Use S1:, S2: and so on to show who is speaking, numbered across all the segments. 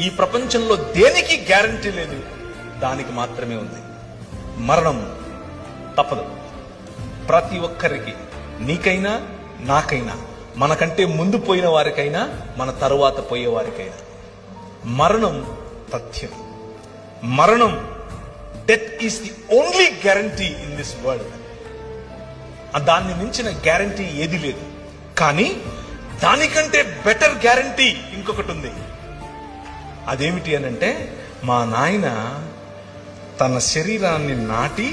S1: ఈ ప్రపంచంలో దేనికి గ్యారంటీ లేదు, దానికి మాత్రమే ఉంది. మరణం తప్పదు. ప్రతి ఒక్కరికి, నీకైనా నాకైనా, మనకంటే ముందు పోయిన వారికైనా మన తరువాత పోయే వారికైనా మరణం తథ్యం. మరణం, death is the only guarantee in this world. దాన్ని మించిన గ్యారంటీ ఏది లేదు. కానీ దానికంటే బెటర్ గ్యారంటీ ఇంకొకటి ఉంది. అదేమిటి అనంటే, మా నాయన తన శరీరాన్ని నాటి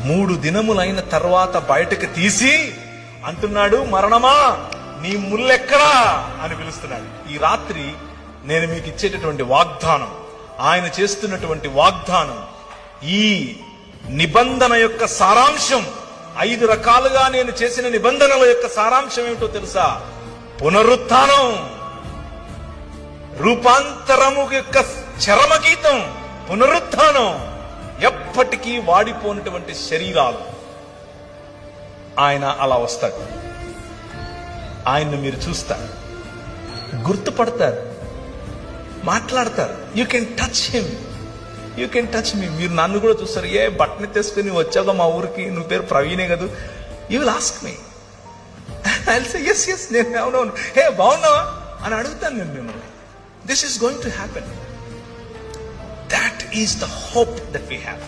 S1: 3 దినములైన తర్వాత బయటకు తీసి అంటున్నాడు, మరణమా నీ ముల్లెక్కడా అని పిలుస్తున్నాడు. ఈ రాత్రి నేను మీకు ఇచ్చేటటువంటి వాగ్దానం, ఆయన చేస్తున్నటువంటి వాగ్దానం, ఈ నిబంధన యొక్క సారాంశం, 5 రకాలుగా నేను చేసిన నిబంధనల యొక్క సారాంశం ఏమిటో తెలుసా? పునరుత్థానం, రూపాంతరము యొక్క చరమగీతం పునరుత్థానం. ఎప్పటికీ వాడిపోయినటువంటి శరీరాలు. ఆయన అలా వస్తాడు. ఆయన్ని మీరు చూస్తారు, గుర్తుపడతారు, మాట్లాడతారు. You can touch him, you can touch me. మీరు నన్ను కూడా చూస్తారు. ఏ బట్టని తెసుకుని వచ్చావుగా మా ఊరికి, నువ్వు పేరు ప్రవీణే కదా, you will ask me. I will say yes yes, నేను అవునవును, హే బాగున్నావా అని అడుగుతాను నేను మిమ్మల్ని. This is going to happen. That is the hope that we have.